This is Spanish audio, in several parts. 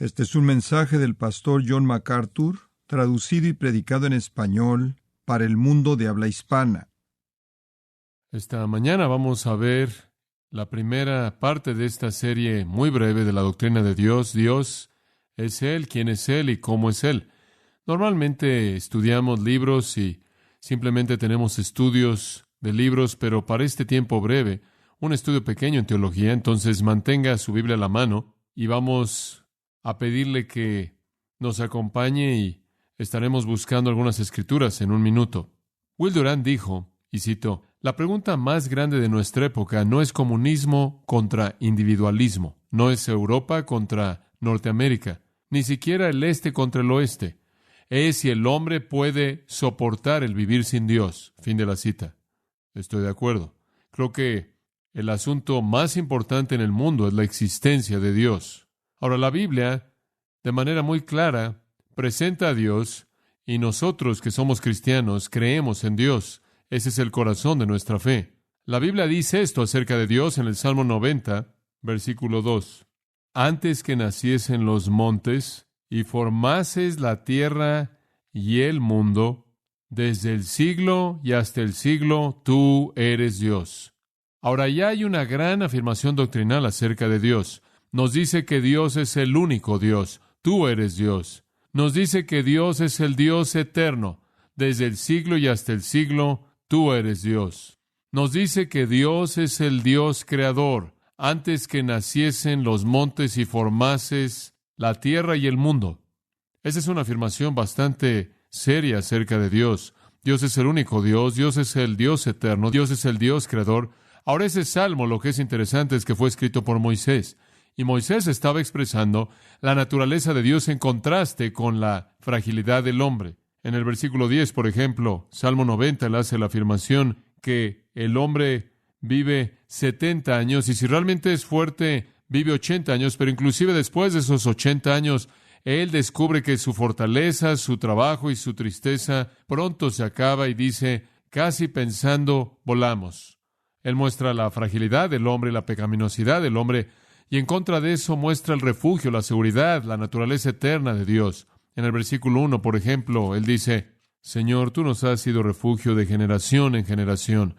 Este es un mensaje del pastor John MacArthur, traducido y predicado en español para el mundo de habla hispana. Esta mañana vamos a ver la primera parte de esta serie muy breve de la doctrina de Dios. Dios es Él, quién es Él y cómo es Él. Normalmente estudiamos libros y simplemente tenemos estudios de libros, pero para este tiempo breve, un estudio pequeño en teología, entonces mantenga su Biblia a la mano y vamos a pedirle que nos acompañe y estaremos buscando algunas escrituras en un minuto. Will Durant dijo, y cito, la pregunta más grande de nuestra época no es comunismo contra individualismo, no es Europa contra Norteamérica, ni siquiera el este contra el oeste. Es si el hombre puede soportar el vivir sin Dios. Fin de la cita. Estoy de acuerdo. Creo que el asunto más importante en el mundo es la existencia de Dios. Ahora, la Biblia, de manera muy clara, presenta a Dios y nosotros que somos cristianos creemos en Dios. Ese es el corazón de nuestra fe. La Biblia dice esto acerca de Dios en el Salmo 90, versículo 2. Antes que naciesen los montes y formases la tierra y el mundo, desde el siglo y hasta el siglo, tú eres Dios. Ahora, ya hay una gran afirmación doctrinal acerca de Dios. Nos dice que Dios es el único Dios. Tú eres Dios. Nos dice que Dios es el Dios eterno. Desde el siglo y hasta el siglo, tú eres Dios. Nos dice que Dios es el Dios creador. Antes que naciesen los montes y formases la tierra y el mundo. Esa es una afirmación bastante seria acerca de Dios. Dios es el único Dios. Dios es el Dios eterno. Dios es el Dios creador. Ahora, ese salmo, lo que es interesante es que fue escrito por Moisés. Y Moisés estaba expresando la naturaleza de Dios en contraste con la fragilidad del hombre. En el versículo 10, por ejemplo, Salmo 90, él hace la afirmación que el hombre vive 70 años y si realmente es fuerte, vive 80 años, pero inclusive después de esos 80 años, él descubre que su fortaleza, su trabajo y su tristeza pronto se acaba y dice, casi pensando, volamos. Él muestra la fragilidad del hombre y la pecaminosidad del hombre, y en contra de eso muestra el refugio, la seguridad, la naturaleza eterna de Dios. En el versículo 1, por ejemplo, él dice, Señor, tú nos has sido refugio de generación en generación.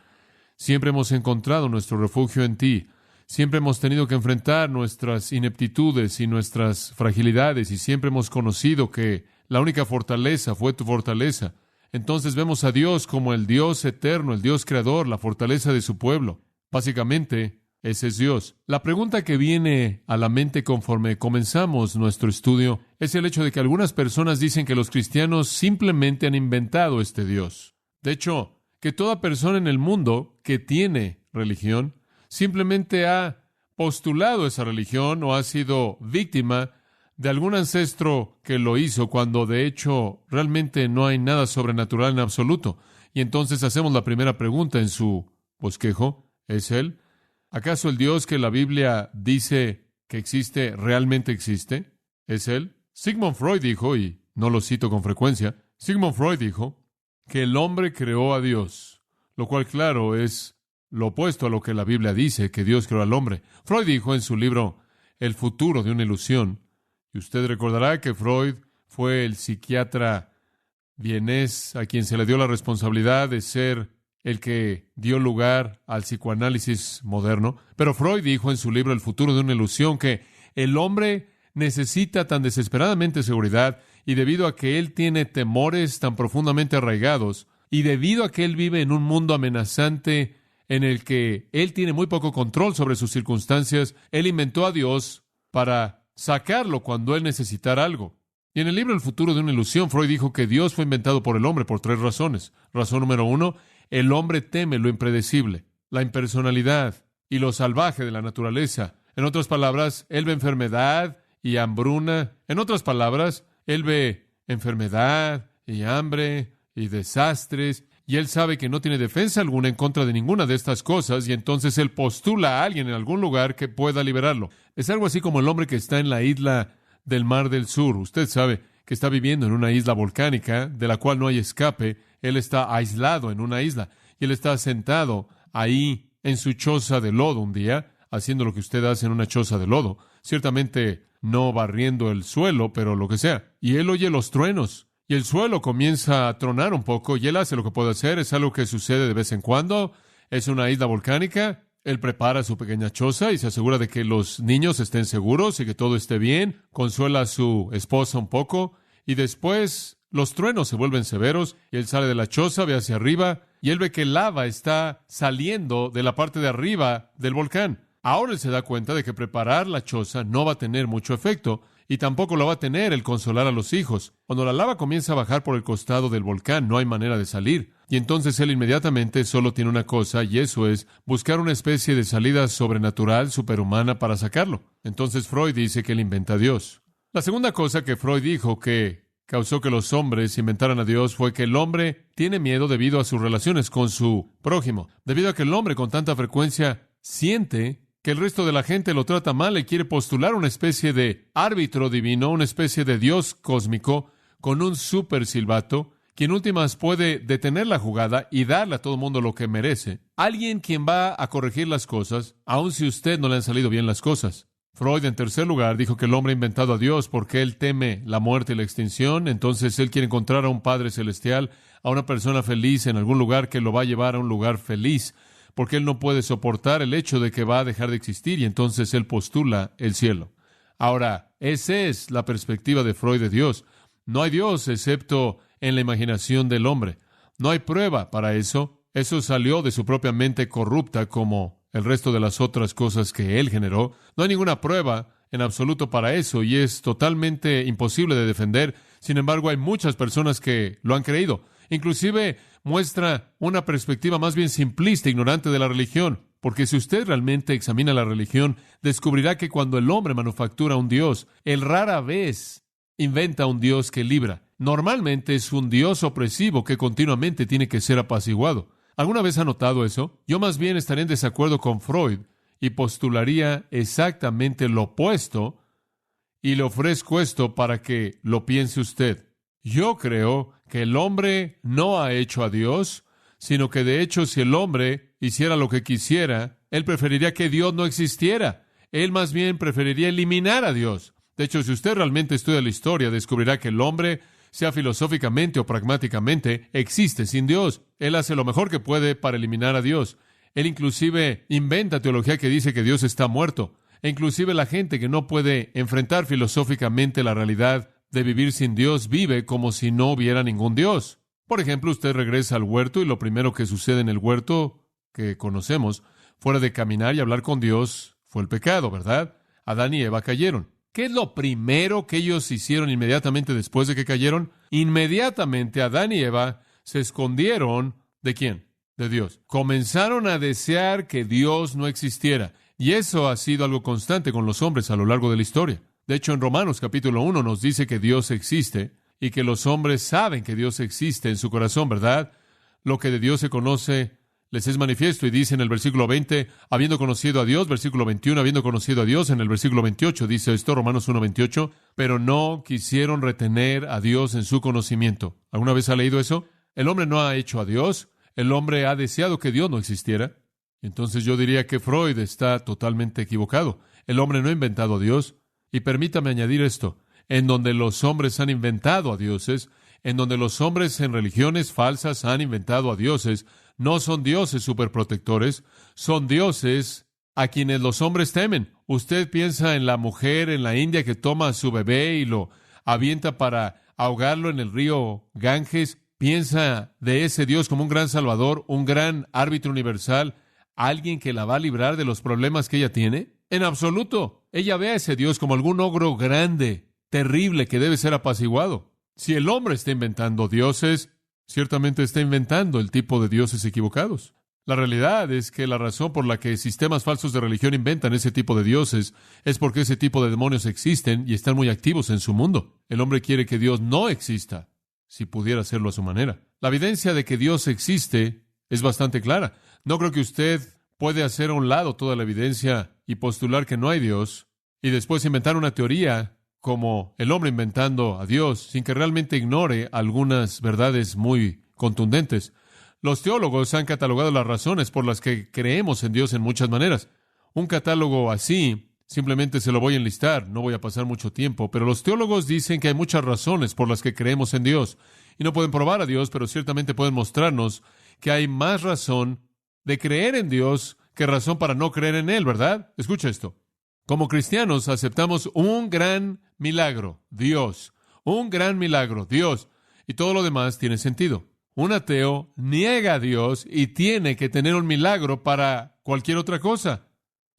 Siempre hemos encontrado nuestro refugio en ti. Siempre hemos tenido que enfrentar nuestras ineptitudes y nuestras fragilidades, y siempre hemos conocido que la única fortaleza fue tu fortaleza. Entonces vemos a Dios como el Dios eterno, el Dios creador, la fortaleza de su pueblo. Básicamente, ese es Dios. La pregunta que viene a la mente conforme comenzamos nuestro estudio es el hecho de que algunas personas dicen que los cristianos simplemente han inventado este Dios. De hecho, que toda persona en el mundo que tiene religión simplemente ha postulado esa religión o ha sido víctima de algún ancestro que lo hizo cuando de hecho realmente no hay nada sobrenatural en absoluto. Y entonces hacemos la primera pregunta en su bosquejo. ¿Es Él? ¿Acaso el Dios que la Biblia dice que existe realmente existe? ¿Es Él? Sigmund Freud dijo, y no lo cito con frecuencia, Sigmund Freud dijo que el hombre creó a Dios, lo cual, claro, es lo opuesto a lo que la Biblia dice, que Dios creó al hombre. Freud dijo en su libro El futuro de una ilusión, y usted recordará que Freud fue el psiquiatra vienés a quien se le dio la responsabilidad de ser el que dio lugar al psicoanálisis moderno. Pero Freud dijo en su libro El futuro de una ilusión que el hombre necesita tan desesperadamente seguridad y debido a que él tiene temores tan profundamente arraigados y debido a que él vive en un mundo amenazante en el que él tiene muy poco control sobre sus circunstancias, él inventó a Dios para sacarlo cuando él necesitara algo. Y en el libro El futuro de una ilusión, Freud dijo que Dios fue inventado por el hombre por 3 razones. Razón número 1, el hombre teme lo impredecible, la impersonalidad y lo salvaje de la naturaleza. En otras palabras, él ve enfermedad y hambruna. En otras palabras, él ve enfermedad y hambre y desastres. Y él sabe que no tiene defensa alguna en contra de ninguna de estas cosas. Y entonces él postula a alguien en algún lugar que pueda liberarlo. Es algo así como el hombre que está en la isla del Mar del Sur. Usted sabe que está viviendo en una isla volcánica de la cual no hay escape. Él está aislado en una isla y él está sentado ahí en su choza de lodo un día, haciendo lo que usted hace en una choza de lodo. Ciertamente no barriendo el suelo, pero lo que sea. Y él oye los truenos, y el suelo comienza a tronar un poco, y él hace lo que puede hacer. Es algo que sucede de vez en cuando. Es una isla volcánica. Él prepara su pequeña choza y se asegura de que los niños estén seguros y que todo esté bien. Consuela a su esposa un poco, y después los truenos se vuelven severos, y él sale de la choza, ve hacia arriba, y él ve que lava está saliendo de la parte de arriba del volcán. Ahora él se da cuenta de que preparar la choza no va a tener mucho efecto, y tampoco lo va a tener el consolar a los hijos. Cuando la lava comienza a bajar por el costado del volcán, no hay manera de salir. Y entonces él inmediatamente solo tiene una cosa, y eso es buscar una especie de salida sobrenatural, superhumana, para sacarlo. Entonces Freud dice que él inventa a Dios. La segunda cosa que Freud dijo que causó que los hombres inventaran a Dios fue que el hombre tiene miedo debido a sus relaciones con su prójimo. Debido a que el hombre con tanta frecuencia siente que el resto de la gente lo trata mal y quiere postular una especie de árbitro divino, una especie de Dios cósmico con un super silbato, quien últimas puede detener la jugada y darle a todo el mundo lo que merece. Alguien quien va a corregir las cosas, aun si a usted no le han salido bien las cosas. Freud, en tercer lugar, dijo que el hombre ha inventado a Dios porque él teme la muerte y la extinción. Entonces él quiere encontrar a un Padre Celestial, a una persona feliz en algún lugar que lo va a llevar a un lugar feliz, porque él no puede soportar el hecho de que va a dejar de existir, y entonces él postula el cielo. Ahora, esa es la perspectiva de Freud de Dios. No hay Dios excepto en la imaginación del hombre. No hay prueba para eso. Eso salió de su propia mente corrupta, como el resto de las otras cosas que él generó. No hay ninguna prueba en absoluto para eso, y es totalmente imposible de defender. Sin embargo, hay muchas personas que lo han creído. Inclusive muestra una perspectiva más bien simplista, ignorante de la religión, porque si usted realmente examina la religión, descubrirá que cuando el hombre manufactura un Dios, él rara vez inventa un Dios que libra. Normalmente es un Dios opresivo que continuamente tiene que ser apaciguado. ¿Alguna vez ha notado eso? Yo más bien estaría en desacuerdo con Freud y postularía exactamente lo opuesto, y le ofrezco esto para que lo piense usted. Yo creo que el hombre no ha hecho a Dios, sino que de hecho si el hombre hiciera lo que quisiera, él preferiría que Dios no existiera. Él más bien preferiría eliminar a Dios. De hecho, si usted realmente estudia la historia, descubrirá que el hombre, sea filosóficamente o pragmáticamente, existe sin Dios. Él hace lo mejor que puede para eliminar a Dios. Él inclusive inventa teología que dice que Dios está muerto. E inclusive la gente que no puede enfrentar filosóficamente la realidad de vivir sin Dios vive como si no hubiera ningún Dios. Por ejemplo, usted regresa al huerto y lo primero que sucede en el huerto que conocemos, fuera de caminar y hablar con Dios, fue el pecado, ¿verdad? Adán y Eva cayeron. ¿Qué es lo primero que ellos hicieron inmediatamente después de que cayeron? Inmediatamente Adán y Eva se escondieron ¿de quién? De Dios. Comenzaron a desear que Dios no existiera. Y eso ha sido algo constante con los hombres a lo largo de la historia. De hecho, en Romanos capítulo 1 nos dice que Dios existe y que los hombres saben que Dios existe en su corazón, ¿verdad? Lo que de Dios se conoce les es manifiesto, y dice en el versículo 20, habiendo conocido a Dios, versículo 21, habiendo conocido a Dios, en el versículo 28 dice esto, Romanos 1:28, pero no quisieron retener a Dios en su conocimiento. ¿Alguna vez ha leído eso? El hombre no ha hecho a Dios, el hombre ha deseado que Dios no existiera. Entonces yo diría que Freud está totalmente equivocado. El hombre no ha inventado a Dios. Y permítame añadir esto, en donde los hombres han inventado a dioses, en donde los hombres en religiones falsas han inventado a dioses, no son dioses superprotectores, son dioses a quienes los hombres temen. Usted piensa en la mujer en la India que toma a su bebé y lo avienta para ahogarlo en el río Ganges. Piensa de ese Dios como un gran salvador, un gran árbitro universal, alguien que la va a librar de los problemas que ella tiene. En absoluto. Ella ve a ese Dios como algún ogro grande, terrible, que debe ser apaciguado. Si el hombre está inventando dioses, ciertamente está inventando el tipo de dioses equivocados. La realidad es que la razón por la que sistemas falsos de religión inventan ese tipo de dioses es porque ese tipo de demonios existen y están muy activos en su mundo. El hombre quiere que Dios no exista, si pudiera hacerlo a su manera. La evidencia de que Dios existe es bastante clara. No creo que usted puede hacer a un lado toda la evidencia y postular que no hay Dios, y después inventar una teoría como el hombre inventando a Dios, sin que realmente ignore algunas verdades muy contundentes. Los teólogos han catalogado las razones por las que creemos en Dios en muchas maneras. Un catálogo así Simplemente se lo voy a enlistar, no voy a pasar mucho tiempo, pero los teólogos dicen que hay muchas razones por las que creemos en Dios. Y no pueden probar a Dios, pero ciertamente pueden mostrarnos que hay más razón de creer en Dios que razón para no creer en Él, ¿verdad? Escucha esto. Como cristianos aceptamos un gran milagro, Dios. Un gran milagro, Dios. Y todo lo demás tiene sentido. Un ateo niega a Dios y tiene que tener un milagro para cualquier otra cosa.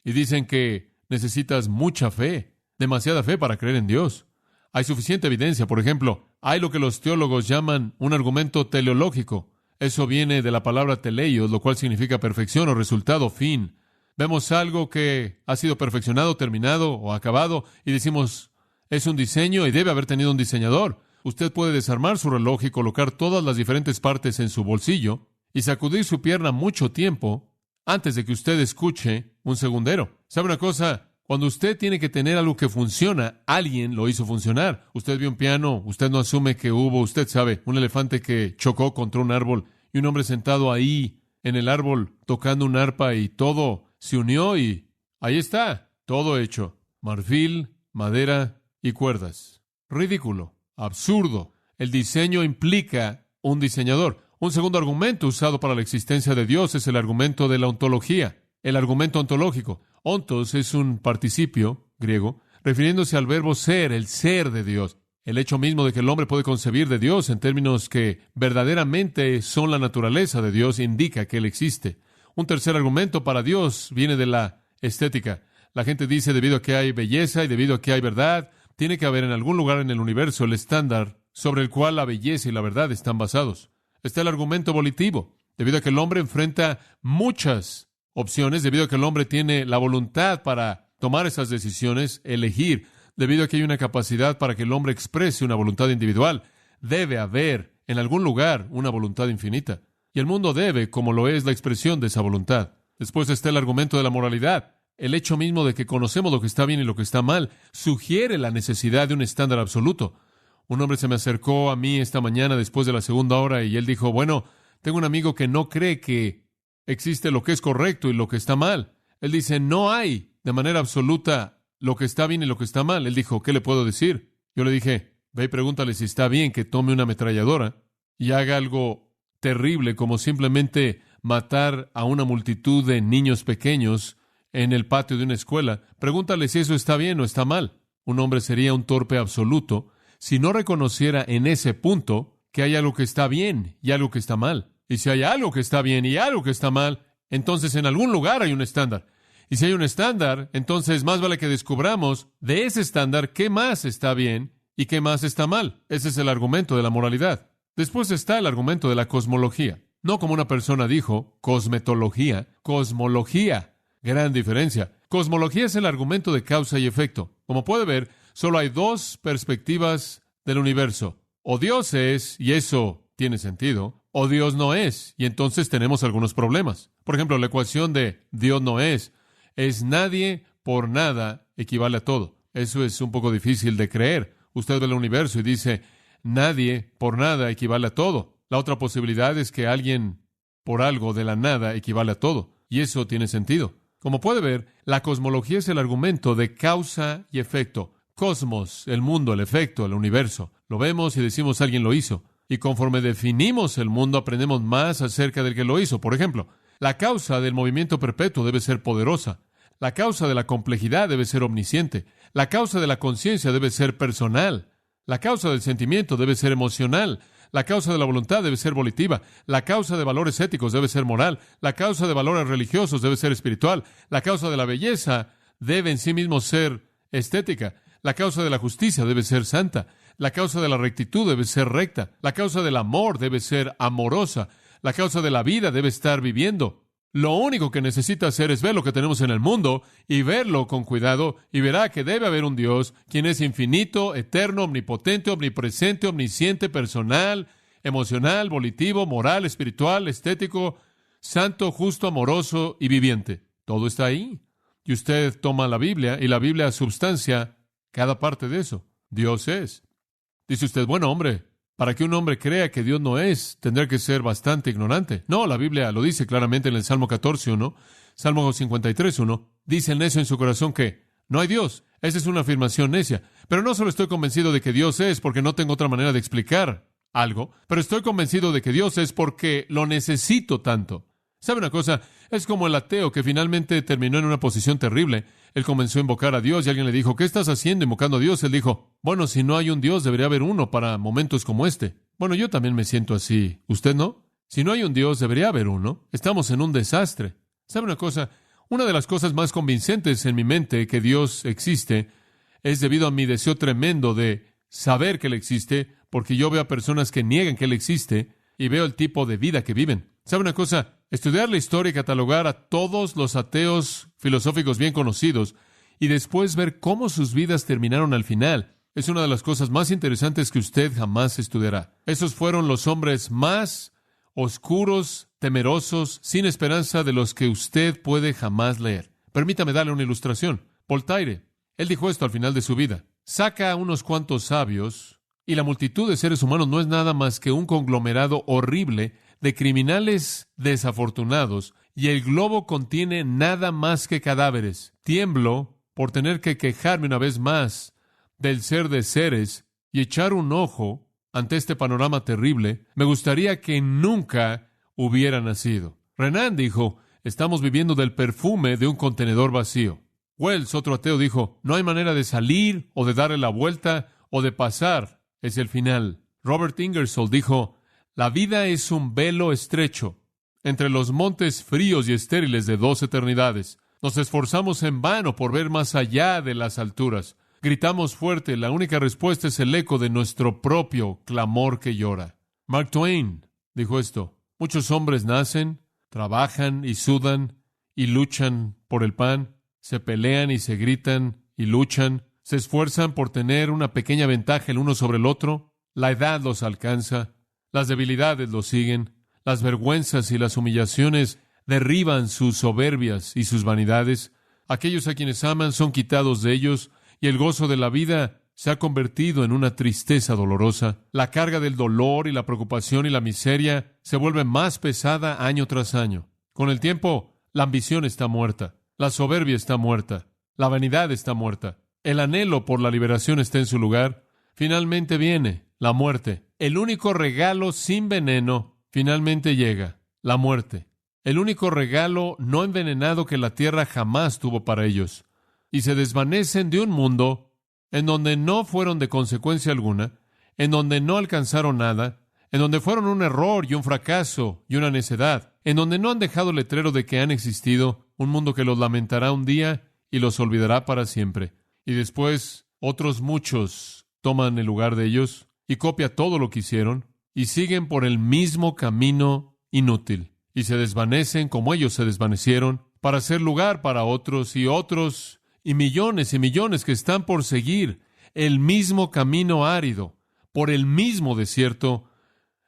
Y dicen que necesitas mucha fe, demasiada fe para creer en Dios. Hay suficiente evidencia. Por ejemplo, hay lo que los teólogos llaman un argumento teleológico. Eso viene de la palabra teleios, lo cual significa perfección o resultado, fin. Vemos algo que ha sido perfeccionado, terminado o acabado y decimos, es un diseño y debe haber tenido un diseñador. Usted puede desarmar su reloj y colocar todas las diferentes partes en su bolsillo y sacudir su pierna mucho tiempo antes de que usted escuche un segundero. ¿Sabe una cosa? Cuando usted tiene que tener algo que funciona, alguien lo hizo funcionar. Usted vio un piano, usted no asume que hubo, usted sabe, un elefante que chocó contra un árbol y un hombre sentado ahí en el árbol tocando un arpa y todo se unió y ahí está, todo hecho. Marfil, madera y cuerdas. Ridículo, absurdo. El diseño implica un diseñador. Un segundo argumento usado para la existencia de Dios es el argumento de la ontología. El argumento ontológico. Ontos es un participio griego, refiriéndose al verbo ser, el ser de Dios. El hecho mismo de que el hombre puede concebir de Dios en términos que verdaderamente son la naturaleza de Dios indica que Él existe. Un tercer argumento para Dios viene de la estética. La gente dice, debido a que hay belleza y debido a que hay verdad, tiene que haber en algún lugar en el universo el estándar sobre el cual la belleza y la verdad están basados. Está el argumento volitivo. Debido a que el hombre enfrenta muchas opciones, debido a que el hombre tiene la voluntad para tomar esas decisiones, elegir, debido a que hay una capacidad para que el hombre exprese una voluntad individual, debe haber en algún lugar una voluntad infinita. Y el mundo debe, como lo es la expresión de esa voluntad. Después está el argumento de la moralidad. El hecho mismo de que conocemos lo que está bien y lo que está mal sugiere la necesidad de un estándar absoluto. Un hombre se me acercó a mí esta mañana después de la segunda hora y él dijo, bueno, tengo un amigo que no cree que existe lo que es correcto y lo que está mal. Él dice, no hay de manera absoluta lo que está bien y lo que está mal. Él dijo, ¿qué le puedo decir? Yo le dije, ve y pregúntale si está bien que tome una ametralladora y haga algo terrible como simplemente matar a una multitud de niños pequeños en el patio de una escuela. Pregúntale si eso está bien o está mal. Un hombre sería un torpe absoluto si no reconociera en ese punto que hay algo que está bien y algo que está mal. Y si hay algo que está bien y algo que está mal, entonces en algún lugar hay un estándar. Y si hay un estándar, entonces más vale que descubramos de ese estándar qué más está bien y qué más está mal. Ese es el argumento de la moralidad. Después está el argumento de la cosmología. No como una persona dijo, cosmetología, cosmología. Gran diferencia. Cosmología es el argumento de causa y efecto. Como puede ver, solo hay dos perspectivas del universo. O Dios es, y eso tiene sentido, o Dios no es, y entonces tenemos algunos problemas. Por ejemplo, la ecuación de Dios no es nadie por nada equivale a todo. Eso es un poco difícil de creer. Usted ve el universo y dice, nadie por nada equivale a todo. La otra posibilidad es que alguien por algo de la nada equivale a todo, y eso tiene sentido. Como puede ver, la cosmología es el argumento de causa y efecto. Cosmos, el mundo, el efecto, el universo. Lo vemos y decimos alguien lo hizo. Y conforme definimos el mundo, aprendemos más acerca del que lo hizo. Por ejemplo, la causa del movimiento perpetuo debe ser poderosa. La causa de la complejidad debe ser omnisciente. La causa de la conciencia debe ser personal. La causa del sentimiento debe ser emocional. La causa de la voluntad debe ser volitiva. La causa de valores éticos debe ser moral. La causa de valores religiosos debe ser espiritual. La causa de la belleza debe en sí mismo ser estética. La causa de la justicia debe ser santa. La causa de la rectitud debe ser recta. La causa del amor debe ser amorosa. La causa de la vida debe estar viviendo. Lo único que necesita hacer es ver lo que tenemos en el mundo y verlo con cuidado y verá que debe haber un Dios quien es infinito, eterno, omnipotente, omnipresente, omnisciente, personal, emocional, volitivo, moral, espiritual, estético, santo, justo, amoroso y viviente. Todo está ahí. Y usted toma la Biblia y la Biblia substancia cada parte de eso. Dios es. Dice usted, bueno, hombre, para que un hombre crea que Dios no es, tendrá que ser bastante ignorante. No, la Biblia lo dice claramente en el Salmo 14:1, Salmo 53:1. Dice el necio en su corazón que No hay Dios. Esa es una afirmación necia. Pero no solo estoy convencido de que Dios es porque no tengo otra manera de explicar algo, pero estoy convencido de que Dios es porque lo necesito tanto. ¿Sabe una cosa? Es como el ateo que finalmente terminó en una posición terrible. Él comenzó a invocar a Dios y alguien le dijo, ¿qué estás haciendo invocando a Dios? Él dijo, bueno, si no hay un Dios, debería haber uno para momentos como este. Bueno, yo también me siento así. ¿Usted no? Si no hay un Dios, debería haber uno. Estamos en un desastre. ¿Sabe una cosa? Una de las cosas más convincentes en mi mente que Dios existe es debido a mi deseo tremendo de saber que Él existe, porque yo veo a personas que niegan que Él existe y veo el tipo de vida que viven. ¿Sabe una cosa? Estudiar la historia y catalogar a todos los ateos filosóficos bien conocidos y después ver cómo sus vidas terminaron al final es una de las cosas más interesantes que usted jamás estudiará. Esos fueron los hombres más oscuros, temerosos, sin esperanza de los que usted puede jamás leer. Permítame darle una ilustración. Voltaire, él dijo esto al final de su vida. Saca a unos cuantos sabios y la multitud de seres humanos no es nada más que un conglomerado horrible de criminales desafortunados y el globo contiene nada más que cadáveres. Tiemblo por tener que quejarme una vez más del ser de seres y echar un ojo ante este panorama terrible. Me gustaría que nunca hubiera nacido. Renan dijo, estamos viviendo del perfume de un contenedor vacío. Wells, otro ateo, dijo, no hay manera de salir o de darle la vuelta o de pasar. Es el final. Robert Ingersoll dijo, la vida es un velo estrecho entre los montes fríos y estériles de 2 eternidades. Nos esforzamos en vano por ver más allá de las alturas. Gritamos fuerte, la única respuesta es el eco de nuestro propio clamor que llora. Mark Twain dijo esto, muchos hombres nacen, trabajan y sudan y luchan por el pan, se pelean y se gritan y luchan, se esfuerzan por tener una pequeña ventaja el uno sobre el otro, la edad los alcanza, las debilidades los siguen, las vergüenzas y las humillaciones derriban sus soberbias y sus vanidades, aquellos a quienes aman son quitados de ellos, y el gozo de la vida se ha convertido en una tristeza dolorosa. La carga del dolor y la preocupación y la miseria se vuelve más pesada año tras año. Con el tiempo, la ambición está muerta, la soberbia está muerta, la vanidad está muerta, el anhelo por la liberación está en su lugar. Finalmente viene la muerte. El único regalo sin veneno finalmente llega, la muerte. El único regalo no envenenado que la tierra jamás tuvo para ellos. Y se desvanecen de un mundo en donde no fueron de consecuencia alguna, en donde no alcanzaron nada, en donde fueron un error y un fracaso y una necedad, en donde no han dejado letrero de que han existido, un mundo que los lamentará un día y los olvidará para siempre. Y después otros muchos toman el lugar de ellos y copian todo lo que hicieron y siguen por el mismo camino inútil y se desvanecen como ellos se desvanecieron para hacer lugar para otros y millones que están por seguir el mismo camino árido, por el mismo desierto,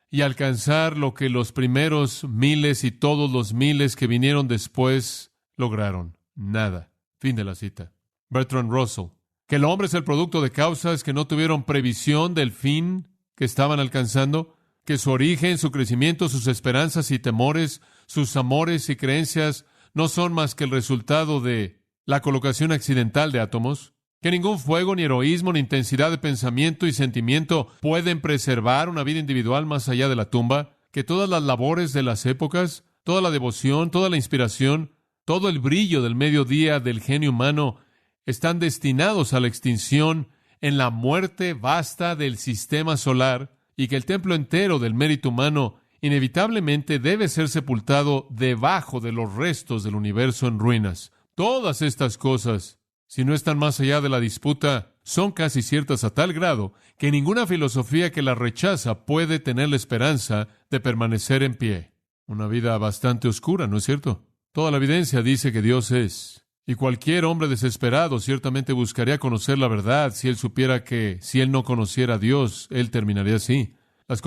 y alcanzar lo que los primeros miles y todos los miles que vinieron después lograron. Nada. Fin de la cita. Bertrand Russell. Que el hombre es el producto de causas que no tuvieron previsión del fin que estaban alcanzando, que su origen, su crecimiento, sus esperanzas y temores, sus amores y creencias no son más que el resultado de la colocación accidental de átomos, que ningún fuego, ni heroísmo, ni intensidad de pensamiento y sentimiento pueden preservar una vida individual más allá de la tumba, que todas las labores de las épocas, toda la devoción, toda la inspiración, todo el brillo del mediodía del genio humano están destinados a la extinción en la muerte vasta del sistema solar y que el templo entero del mérito humano inevitablemente debe ser sepultado debajo de los restos del universo en ruinas. Todas estas cosas, si no están más allá de la disputa, son casi ciertas a tal grado que ninguna filosofía que las rechaza puede tener la esperanza de permanecer en pie. Una vida bastante oscura, ¿no es cierto? Toda la evidencia dice que Dios es. Y cualquier hombre desesperado ciertamente buscaría conocer la verdad si él supiera que si él no conociera a Dios, él terminaría así. Las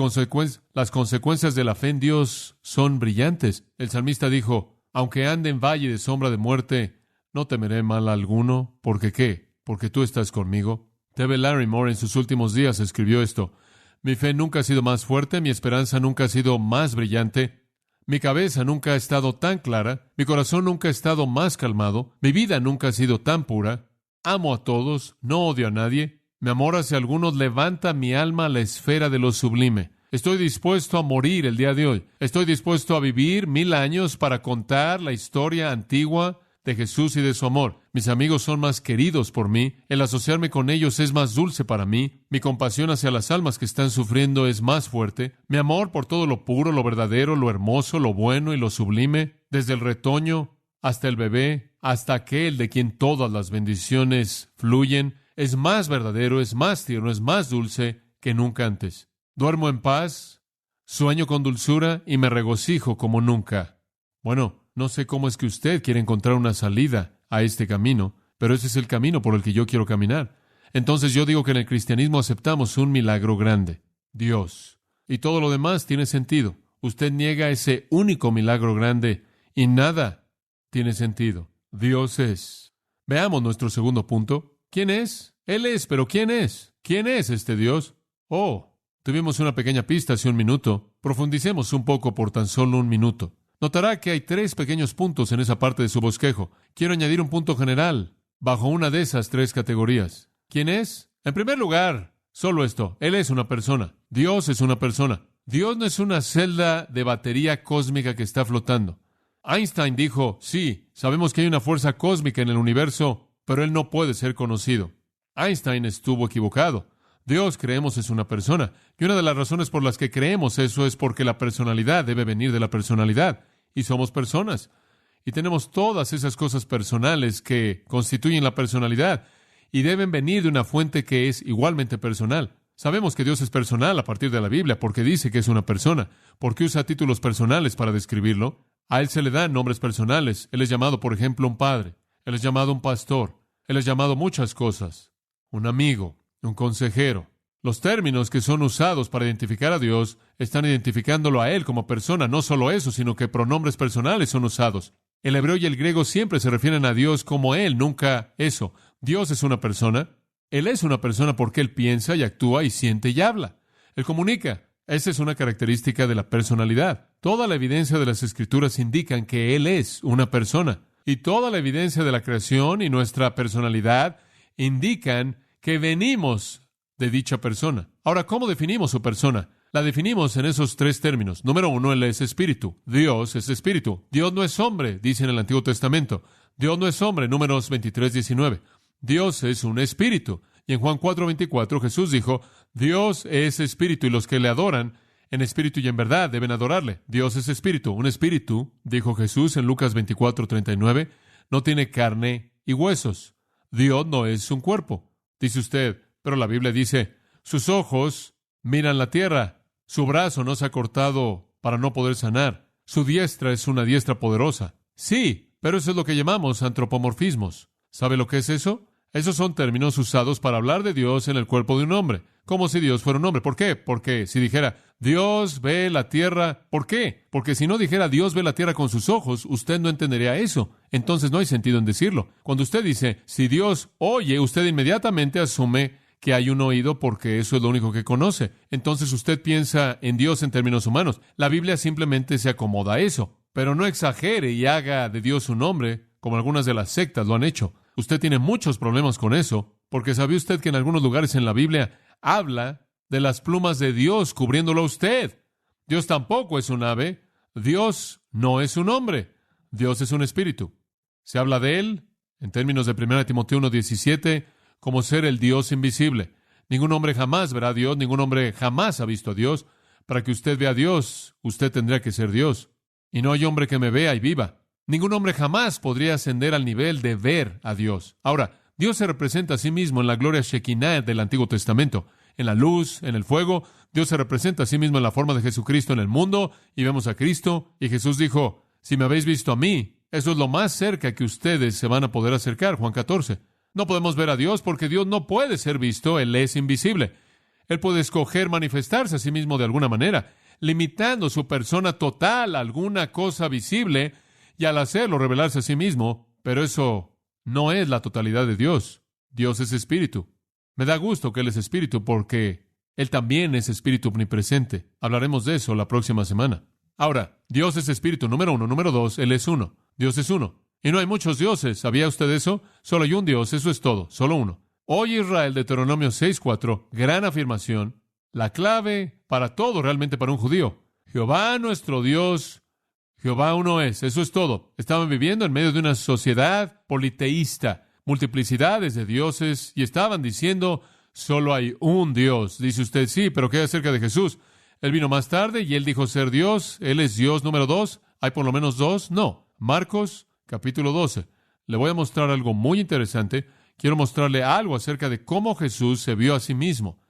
consecuencias de la fe en Dios son brillantes. El salmista dijo, aunque ande en valle de sombra de muerte, no temeré mal alguno. ¿Porque qué? Porque tú estás conmigo. T.B. Larrimore en sus últimos días escribió esto. Mi fe nunca ha sido más fuerte, mi esperanza nunca ha sido más brillante, mi cabeza nunca ha estado tan clara, mi corazón nunca ha estado más calmado, mi vida nunca ha sido tan pura. amo a todos, no odio a nadie. Mi amor hacia algunos levanta mi alma a la esfera de lo sublime. Estoy dispuesto a morir el día de hoy. Estoy dispuesto a vivir 1000 años para contar la historia antigua de Jesús y de su amor. Mis amigos son más queridos por mí. El asociarme con ellos es más dulce para mí. Mi compasión hacia las almas que están sufriendo es más fuerte. Mi amor por todo lo puro, lo verdadero, lo hermoso, lo bueno y lo sublime, desde el retoño hasta el bebé, hasta aquel de quien todas las bendiciones fluyen, es más verdadero, es más tierno, es más dulce que nunca antes. Duermo en paz, sueño con dulzura y me regocijo como nunca. Bueno, no sé cómo es que usted quiere encontrar una salida a este camino, pero ese es el camino por el que yo quiero caminar. Entonces yo digo que en el cristianismo aceptamos un milagro grande, Dios. Y todo lo demás tiene sentido. Usted niega ese único milagro grande y nada tiene sentido. Dios es. Veamos nuestro segundo punto. ¿Quién es? Él es, pero ¿quién es? ¿Quién es este Dios? Oh, tuvimos una pequeña pista hace un minuto. Profundicemos un poco por tan solo un minuto. Notará que hay 3 pequeños puntos en esa parte de su bosquejo. Quiero añadir un punto general bajo una de esas 3 categorías. ¿Quién es? En primer lugar, solo esto. Él es una persona. Dios es una persona. Dios no es una celda de batería cósmica que está flotando. Einstein dijo, sí, sabemos que hay una fuerza cósmica en el universo, pero él no puede ser conocido. Einstein estuvo equivocado. Dios, creemos, es una persona. Y una de las razones por las que creemos eso es porque la personalidad debe venir de la personalidad. Y somos personas. Y tenemos todas esas cosas personales que constituyen la personalidad. Y deben venir de una fuente que es igualmente personal. Sabemos que Dios es personal a partir de la Biblia porque dice que es una persona. Porque usa títulos personales para describirlo. A Él se le dan nombres personales. Él es llamado, por ejemplo, un padre. Él es llamado un pastor. Él es llamado muchas cosas. Un amigo. Un consejero. Los términos que son usados para identificar a Dios están identificándolo a Él como persona. No solo eso, sino que pronombres personales son usados. El hebreo y el griego siempre se refieren a Dios como Él, nunca eso. Dios es una persona. Él es una persona porque Él piensa y actúa y siente y habla. Él comunica. Esa es una característica de la personalidad. Toda la evidencia de las Escrituras indican que Él es una persona. Y toda la evidencia de la creación y nuestra personalidad indican que venimos de dicha persona. Ahora, ¿cómo definimos su persona? La definimos en esos 3 términos. Número 1, Él es espíritu. Dios es espíritu. Dios no es hombre, dice en el Antiguo Testamento. Dios no es hombre, Números 23:19. Dios es un espíritu. Y en Juan 4:24 Jesús dijo, Dios es espíritu y los que le adoran en espíritu y en verdad deben adorarle. Dios es espíritu. Un espíritu, dijo Jesús en Lucas 24:39, no tiene carne y huesos. Dios no es un cuerpo. Dice usted, pero la Biblia dice, sus ojos miran la tierra, su brazo no se ha cortado para no poder sanar, su diestra es una diestra poderosa. Sí, pero eso es lo que llamamos antropomorfismos. ¿Sabe lo que es eso? Esos son términos usados para hablar de Dios en el cuerpo de un hombre, como si Dios fuera un hombre. ¿Por qué? Porque si dijera, Dios ve la tierra, ¿por qué? Porque si no dijera, Dios ve la tierra con sus ojos, usted no entendería eso. Entonces no hay sentido en decirlo. Cuando usted dice, si Dios oye, usted inmediatamente asume que hay un oído porque eso es lo único que conoce. Entonces usted piensa en Dios en términos humanos. La Biblia simplemente se acomoda a eso. Pero no exagere y haga de Dios un hombre, como algunas de las sectas lo han hecho. Usted tiene muchos problemas con eso, porque ¿sabe usted que en algunos lugares en la Biblia habla de las plumas de Dios cubriéndolo a usted? Dios tampoco es un ave. Dios no es un hombre. Dios es un espíritu. Se habla de Él, en términos de 1 Timoteo 1:17, como ser el Dios invisible. Ningún hombre jamás verá a Dios, ningún hombre jamás ha visto a Dios. Para que usted vea a Dios, usted tendría que ser Dios. Y no hay hombre que me vea y viva. Ningún hombre jamás podría ascender al nivel de ver a Dios. Ahora, Dios se representa a sí mismo en la gloria Shekinah del Antiguo Testamento. En la luz, en el fuego, Dios se representa a sí mismo en la forma de Jesucristo en el mundo, y vemos a Cristo, y Jesús dijo, si me habéis visto a mí, eso es lo más cerca que ustedes se van a poder acercar, Juan 14. No podemos ver a Dios porque Dios no puede ser visto, Él es invisible. Él puede escoger manifestarse a sí mismo de alguna manera, limitando su persona total a alguna cosa visible, y al hacerlo revelarse a sí mismo, pero eso no es la totalidad de Dios. Dios es espíritu. Me da gusto que Él es espíritu porque Él también es espíritu omnipresente. Hablaremos de eso la próxima semana. Ahora, Dios es espíritu, número 1. Número 2, Él es uno. Dios es uno. Y no hay muchos dioses. ¿Sabía usted eso? Solo hay un Dios, eso es todo, solo uno. Oye Israel, Deuteronomio 6:4, gran afirmación, la clave para todo, realmente para un judío. Jehová nuestro Dios, Jehová uno es, eso es todo. Estaban viviendo en medio de una sociedad politeísta, multiplicidades de dioses, y estaban diciendo, solo hay un Dios. Dice usted, sí, pero ¿qué acerca de Jesús? Él vino más tarde y él dijo ser Dios. Él es Dios número 2. ¿Hay por lo menos 2? No. Marcos, capítulo 12. Le voy a mostrar algo muy interesante. Quiero mostrarle algo acerca de cómo Jesús se vio a sí mismo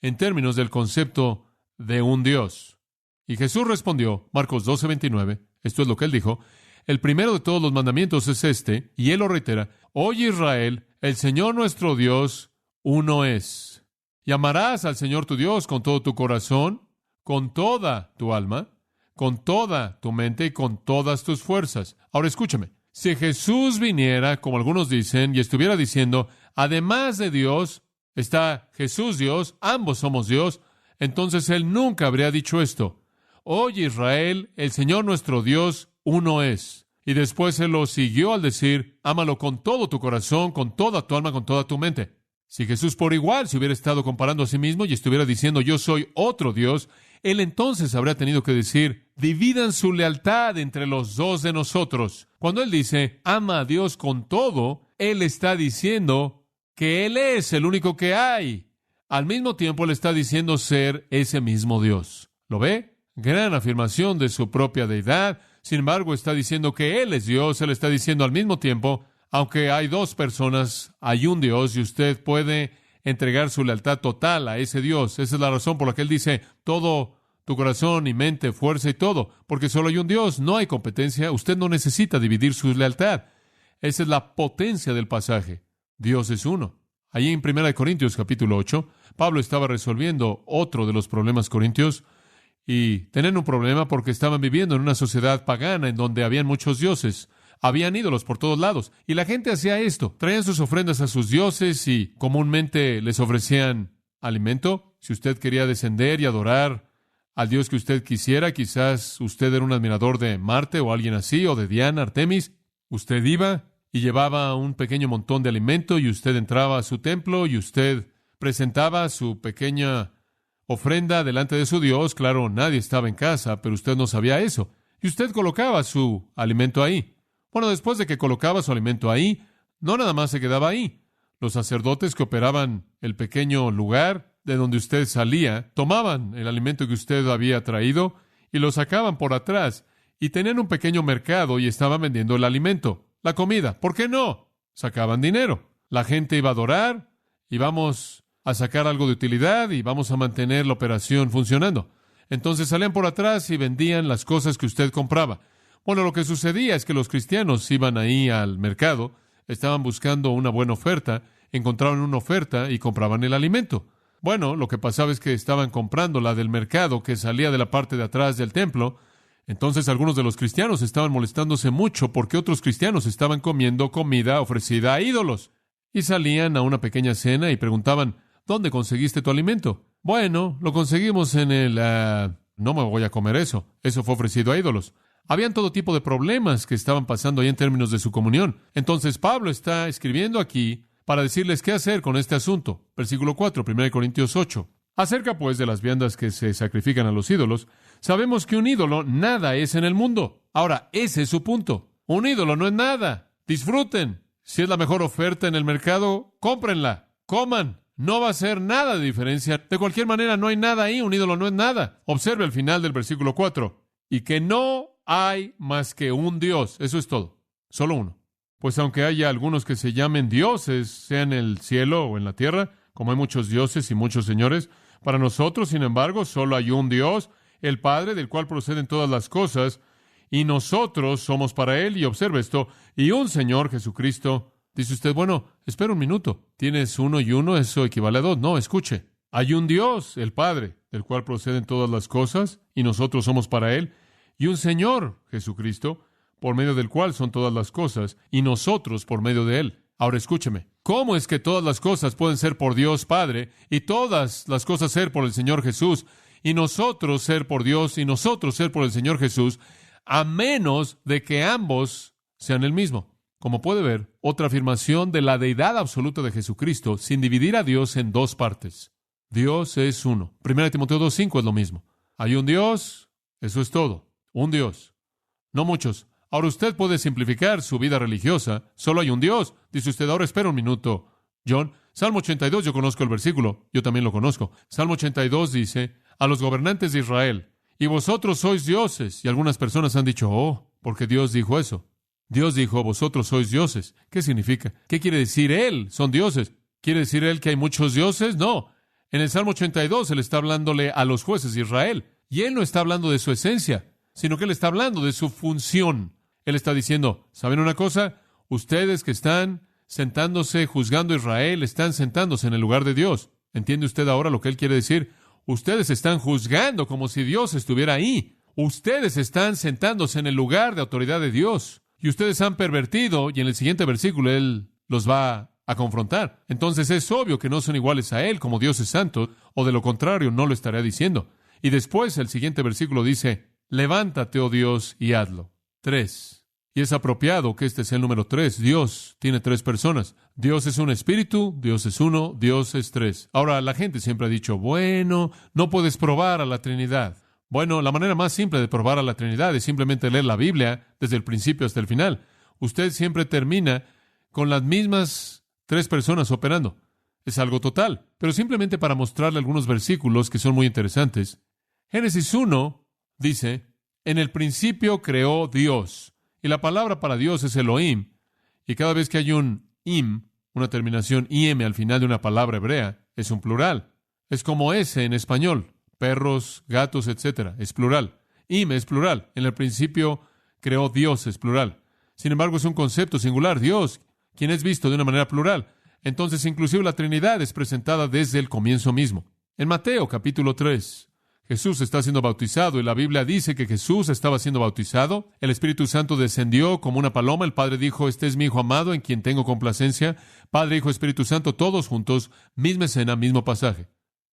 en términos del concepto de un Dios. Y Jesús respondió, Marcos 12:29, esto es lo que él dijo, el primero de todos los mandamientos es este, y él lo reitera, oye Israel, el Señor nuestro Dios, uno es. Y amarás al Señor tu Dios con todo tu corazón, con toda tu alma, con toda tu mente y con todas tus fuerzas. Ahora escúchame, si Jesús viniera, como algunos dicen, y estuviera diciendo, además de Dios, está Jesús Dios, ambos somos Dios, entonces él nunca habría dicho esto. Oye Israel, el Señor nuestro Dios, uno es. Y después él lo siguió al decir, ámalo con todo tu corazón, con toda tu alma, con toda tu mente. Si Jesús por igual se hubiera estado comparando a sí mismo y estuviera diciendo, yo soy otro Dios, él entonces habría tenido que decir, dividan su lealtad entre los dos de nosotros. Cuando él dice, ama a Dios con todo, él está diciendo que él es el único que hay. Al mismo tiempo, él está diciendo ser ese mismo Dios. ¿Lo ve? Gran afirmación de su propia deidad. Sin embargo, está diciendo que él es Dios. Él está diciendo al mismo tiempo, aunque hay dos personas, hay un Dios y usted puede entregar su lealtad total a ese Dios. Esa es la razón por la que él dice todo tu corazón y mente, fuerza y todo, porque solo hay un Dios, no hay competencia, usted no necesita dividir su lealtad. Esa es la potencia del pasaje. Dios es uno. Allí en 1 Corintios capítulo 8, Pablo estaba resolviendo otro de los problemas corintios y tenían un problema porque estaban viviendo en una sociedad pagana en donde habían muchos dioses. Habían ídolos por todos lados, y la gente hacía esto. Traían sus ofrendas a sus dioses y comúnmente les ofrecían alimento. Si usted quería descender y adorar al Dios que usted quisiera, quizás usted era un admirador de Marte o alguien así, o de Diana, Artemis, usted iba y llevaba un pequeño montón de alimento y usted entraba a su templo y usted presentaba su pequeña ofrenda delante de su Dios. Claro, nadie estaba en casa, pero usted no sabía eso. Y usted colocaba su alimento ahí. Bueno, después de que colocaba su alimento ahí, no nada más se quedaba ahí. Los sacerdotes que operaban el pequeño lugar de donde usted salía, tomaban el alimento que usted había traído y lo sacaban por atrás y tenían un pequeño mercado y estaban vendiendo el alimento, la comida. ¿Por qué no? Sacaban dinero. La gente iba a adorar y vamos a sacar algo de utilidad y vamos a mantener la operación funcionando. Entonces salían por atrás y vendían las cosas que usted compraba. Bueno, lo que sucedía es que los cristianos iban ahí al mercado, estaban buscando una buena oferta, encontraban una oferta y compraban el alimento. Bueno, lo que pasaba es que estaban comprando la del mercado que salía de la parte de atrás del templo. Entonces algunos de los cristianos estaban molestándose mucho porque otros cristianos estaban comiendo comida ofrecida a ídolos. Y salían a una pequeña cena y preguntaban, ¿dónde conseguiste tu alimento? Bueno, lo conseguimos en el... no me voy a comer eso. Eso fue ofrecido a ídolos. Habían todo tipo de problemas que estaban pasando ahí en términos de su comunión. Entonces Pablo está escribiendo aquí para decirles qué hacer con este asunto. Versículo 4, 1 Corintios 8. Acerca pues de las viandas que se sacrifican a los ídolos, sabemos que un ídolo nada es en el mundo. Ahora, ese es su punto. Un ídolo no es nada. Disfruten. Si es la mejor oferta en el mercado, cómprenla. Coman. No va a ser nada de diferencia. De cualquier manera, no hay nada ahí. Un ídolo no es nada. Observe el final del versículo 4. Y que no hay más que un Dios. Eso es todo. Solo uno. Pues aunque haya algunos que se llamen dioses, sea en el cielo o en la tierra, como hay muchos dioses y muchos señores, para nosotros, sin embargo, solo hay un Dios, el Padre, del cual proceden todas las cosas, y nosotros somos para Él, y observe esto, y un Señor Jesucristo. Dice usted, bueno, espera un minuto. ¿Tienes uno y uno? Eso equivale a dos. No, escuche. Hay un Dios, el Padre, del cual proceden todas las cosas, y nosotros somos para Él, y un Señor Jesucristo, por medio del cual son todas las cosas, y nosotros por medio de Él. Ahora escúcheme, ¿cómo es que todas las cosas pueden ser por Dios Padre, y todas las cosas ser por el Señor Jesús, y nosotros ser por Dios, y nosotros ser por el Señor Jesús, a menos de que ambos sean el mismo? como puede ver, otra afirmación de la deidad absoluta de Jesucristo sin dividir a Dios en dos partes. Dios es uno. 1 Timoteo 2:5 es lo mismo. Hay un Dios, eso es todo. Un Dios. No muchos. Ahora usted puede simplificar su vida religiosa. Solo hay un Dios. Dice usted, ahora espera un minuto, John. Salmo 82, yo conozco el versículo. Yo también lo conozco. Salmo 82 dice, a los gobernantes de Israel, y vosotros sois dioses. Y algunas personas han dicho, porque Dios dijo eso. Dios dijo, vosotros sois dioses. ¿Qué significa? ¿Qué quiere decir Él? Son dioses. ¿Quiere decir Él que hay muchos dioses? No. En el Salmo 82 Él está hablándole a los jueces de Israel. Y Él no está hablando de su esencia, sino que Él está hablando de su función. Él está diciendo, ¿saben una cosa? Ustedes que están sentándose, juzgando a Israel, están sentándose en el lugar de Dios. ¿Entiende usted ahora lo que Él quiere decir? Ustedes están juzgando como si Dios estuviera ahí. Ustedes están sentándose en el lugar de autoridad de Dios. Y ustedes han pervertido, y en el siguiente versículo Él los va a confrontar. Entonces es obvio que no son iguales a Él como dioses santos, o de lo contrario no lo estaría diciendo. Y después el siguiente versículo dice, levántate, oh Dios, y hazlo. 3. Y es apropiado que este sea el número 3. Dios tiene 3 personas. Dios es un espíritu, Dios es uno, Dios es 3. Ahora, la gente siempre ha dicho, bueno, no puedes probar a la Trinidad. Bueno, la manera más simple de probar a la Trinidad es simplemente leer la Biblia desde el principio hasta el final. Usted siempre termina con las mismas 3 personas operando. Es algo total. Pero simplemente para mostrarle algunos versículos que son muy interesantes. Génesis 1 dice, en el principio creó Dios. Y la palabra para Dios es Elohim. Y cada vez que hay un im, una terminación im al final de una palabra hebrea, es un plural. Es como ese en español. Perros, gatos, etc. Es plural. Im es plural. En el principio creó Dios es plural. Sin embargo, es un concepto singular. Dios, quien es visto de una manera plural. Entonces, inclusive la Trinidad es presentada desde el comienzo mismo. En Mateo, capítulo 3, Jesús está siendo bautizado y la Biblia dice que Jesús estaba siendo bautizado. El Espíritu Santo descendió como una paloma. El Padre dijo, este es mi Hijo amado en quien tengo complacencia. Padre, Hijo, Espíritu Santo, todos juntos, misma escena, mismo pasaje.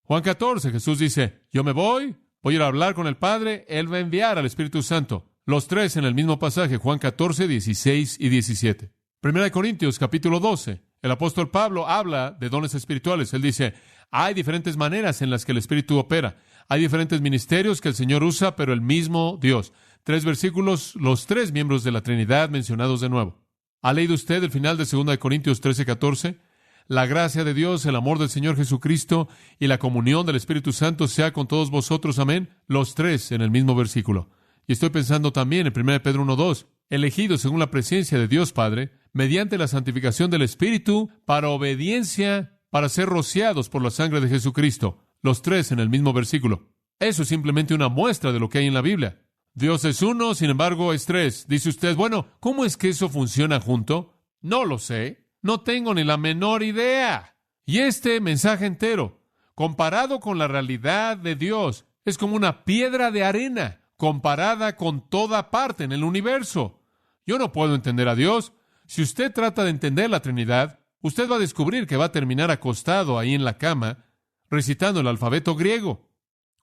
Juan 14, Jesús dice, yo me voy a ir a hablar con el Padre, Él va a enviar al Espíritu Santo. Los 3 en el mismo pasaje, Juan 14, 16 y 17. 1 Corintios, capítulo 12, el apóstol Pablo habla de dones espirituales. Él dice, hay diferentes maneras en las que el Espíritu opera. Hay diferentes ministerios que el Señor usa, pero el mismo Dios. 3 versículos, los 3 miembros de la Trinidad mencionados de nuevo. ¿Ha leído usted el final de 2 Corintios 13, 14? La gracia de Dios, el amor del Señor Jesucristo y la comunión del Espíritu Santo sea con todos vosotros. Amén. Los 3 en el mismo versículo. Y estoy pensando también en 1 Pedro 1:2. Elegidos según la presencia de Dios Padre, mediante la santificación del Espíritu, para obediencia, para ser rociados por la sangre de Jesucristo. Los 3 en el mismo versículo. Eso es simplemente una muestra de lo que hay en la Biblia. Dios es uno, sin embargo es 3. Dice usted, bueno, ¿cómo es que eso funciona junto? No lo sé. No tengo ni la menor idea. Y este mensaje entero, comparado con la realidad de Dios, es como una piedra de arena, comparada con toda parte en el universo. Yo no puedo entender a Dios. Si usted trata de entender la Trinidad, usted va a descubrir que va a terminar acostado ahí en la cama, recitando el alfabeto griego.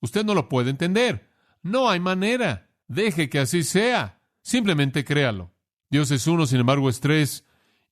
Usted no lo puede entender. No hay manera. Deje que así sea. Simplemente créalo. Dios es uno, sin embargo es 3.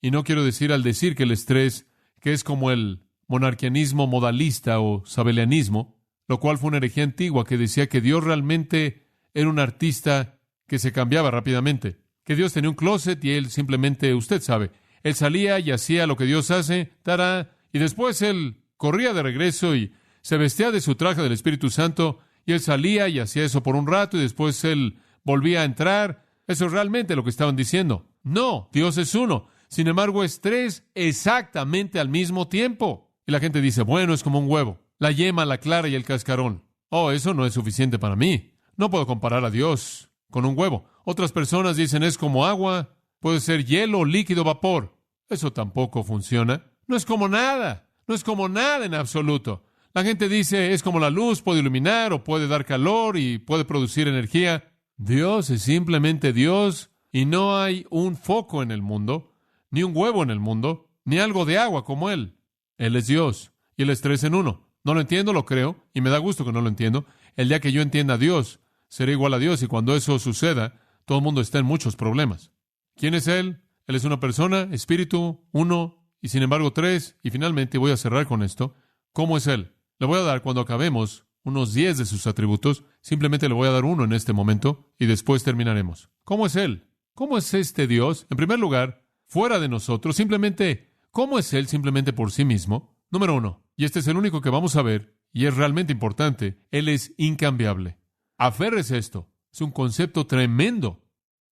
Y no quiero decir al decir que Él es 3, que es como el monarquianismo modalista o sabelianismo, lo cual fue una herejía antigua que decía que Dios realmente era un artista que se cambiaba rápidamente, que Dios tenía un closet y Él simplemente, usted sabe, Él salía y hacía lo que Dios hace, ¡tará! Y después Él corría de regreso y se vestía de su traje del Espíritu Santo y Él salía y hacía eso por un rato y después Él volvía a entrar. Eso es realmente lo que estaban diciendo. No, Dios es uno. Sin embargo, es 3 exactamente al mismo tiempo. Y la gente dice, bueno, es como un huevo. La yema, la clara y el cascarón. Oh, eso no es suficiente para mí. No puedo comparar a Dios con un huevo. Otras personas dicen, es como agua. Puede ser hielo, líquido, vapor. Eso tampoco funciona. No es como nada. No es como nada en absoluto. La gente dice, es como la luz, puede iluminar o puede dar calor y puede producir energía. Dios es simplemente Dios y no hay un foco en el mundo, ni un huevo en el mundo, ni algo de agua como Él. Él es Dios, y Él es 3 en 1. No lo entiendo, lo creo, y me da gusto que no lo entiendo. El día que yo entienda a Dios, seré igual a Dios, y cuando eso suceda, todo el mundo está en muchos problemas. ¿Quién es Él? Él es una persona, espíritu, uno, y sin embargo tres. Y finalmente voy a cerrar con esto. ¿Cómo es Él? Le voy a dar, cuando acabemos, unos 10 de sus atributos. Simplemente le voy a dar uno en este momento y después terminaremos. ¿Cómo es Él? ¿Cómo es este Dios? En primer lugar, fuera de nosotros, simplemente, ¿cómo es Él simplemente por sí mismo? Número 1, y este es el único que vamos a ver, y es realmente importante, Él es incambiable. Aférrese a esto. Es un concepto tremendo.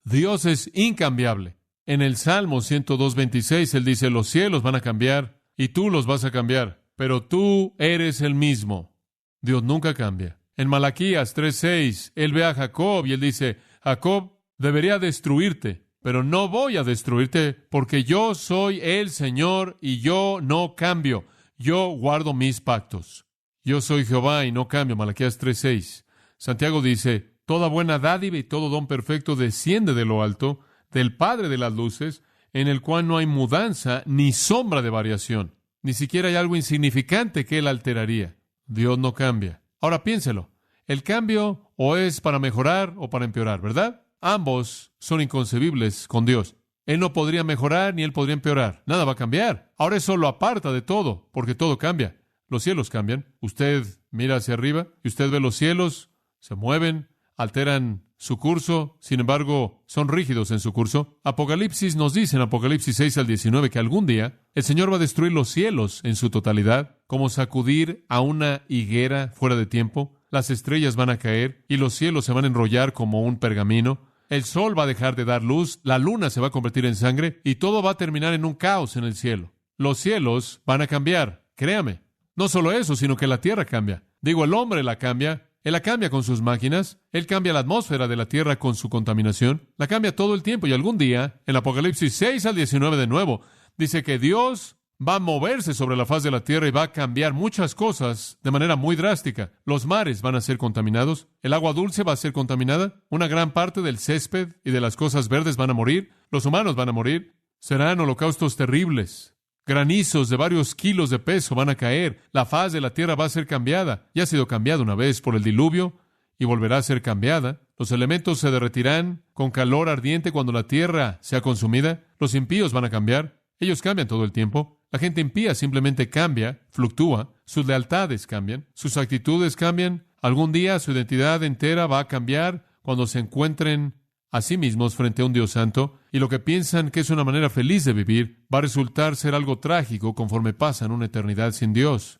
Dios es incambiable. En el Salmo 102:26, Él dice, los cielos van a cambiar y tú los vas a cambiar, pero tú eres el mismo. Dios nunca cambia. En Malaquías 3:6, Él ve a Jacob y Él dice, Jacob, debería destruirte, pero no voy a destruirte porque yo soy el Señor y yo no cambio. Yo guardo mis pactos. Yo soy Jehová y no cambio. Malaquías 3:6. Santiago dice, toda buena dádiva y todo don perfecto desciende de lo alto, del Padre de las luces, en el cual no hay mudanza ni sombra de variación. Ni siquiera hay algo insignificante que Él alteraría. Dios no cambia. Ahora piénselo. El cambio o es para mejorar o para empeorar, ¿verdad? Ambos son inconcebibles con Dios. Él no podría mejorar ni Él podría empeorar. Nada va a cambiar. Ahora eso lo aparta de todo, porque todo cambia. Los cielos cambian. Usted mira hacia arriba y usted ve los cielos, se mueven, alteran su curso, sin embargo, son rígidos en su curso. Apocalipsis nos dice en Apocalipsis 6-19 que algún día el Señor va a destruir los cielos en su totalidad, como sacudir a una higuera fuera de tiempo. Las estrellas van a caer y los cielos se van a enrollar como un pergamino. El sol va a dejar de dar luz, la luna se va a convertir en sangre y todo va a terminar en un caos en el cielo. Los cielos van a cambiar, créame. No solo eso, sino que la tierra cambia. Digo, el hombre la cambia. Él la cambia con sus máquinas. Él cambia la atmósfera de la tierra con su contaminación. La cambia todo el tiempo. Y algún día, en Apocalipsis 6-19 de nuevo, dice que Dios va a moverse sobre la faz de la tierra y va a cambiar muchas cosas de manera muy drástica. Los mares van a ser contaminados. El agua dulce va a ser contaminada. Una gran parte del césped y de las cosas verdes van a morir. Los humanos van a morir. Serán holocaustos terribles. Granizos de varios kilos de peso van a caer. La faz de la tierra va a ser cambiada. Ya ha sido cambiada una vez por el diluvio y volverá a ser cambiada. Los elementos se derretirán con calor ardiente cuando la tierra sea consumida. Los impíos van a cambiar. Ellos cambian todo el tiempo. La gente impía simplemente cambia, fluctúa. Sus lealtades cambian. Sus actitudes cambian. Algún día su identidad entera va a cambiar cuando se encuentren a sí mismos frente a un Dios santo, y lo que piensan que es una manera feliz de vivir va a resultar ser algo trágico conforme pasan una eternidad sin Dios.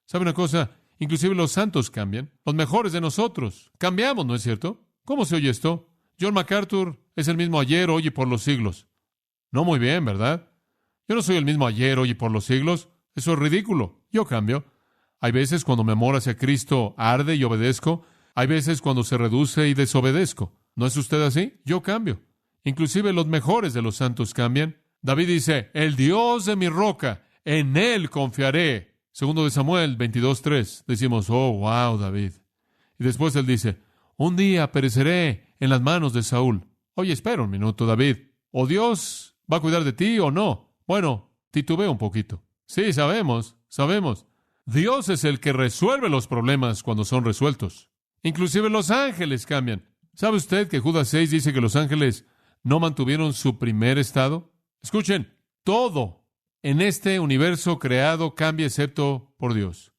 ¿Sabe una cosa? Inclusive los santos cambian. Los mejores de nosotros cambiamos, ¿no es cierto? ¿Cómo se oye esto? John MacArthur es el mismo ayer, hoy y por los siglos. No muy bien, ¿verdad? Yo no soy el mismo ayer, hoy y por los siglos. Eso es ridículo. Yo cambio. Hay veces cuando mi amor hacia Cristo arde y obedezco. Hay veces cuando se reduce y desobedezco. ¿No es usted así? Yo cambio. Inclusive los mejores de los santos cambian. David dice, el Dios de mi roca, en Él confiaré. Segundo de Samuel 22:3. Decimos, oh, wow, David. Y después él dice, un día pereceré en las manos de Saúl. Oye, espera un minuto, David. ¿O Dios va a cuidar de ti o no? Bueno, titubea un poquito. Sí, sabemos. Dios es el que resuelve los problemas cuando son resueltos. Inclusive los ángeles cambian. ¿Sabe usted que Judas 6 dice que los ángeles no mantuvieron su primer estado? Escuchen, todo en este universo creado cambia excepto por Dios.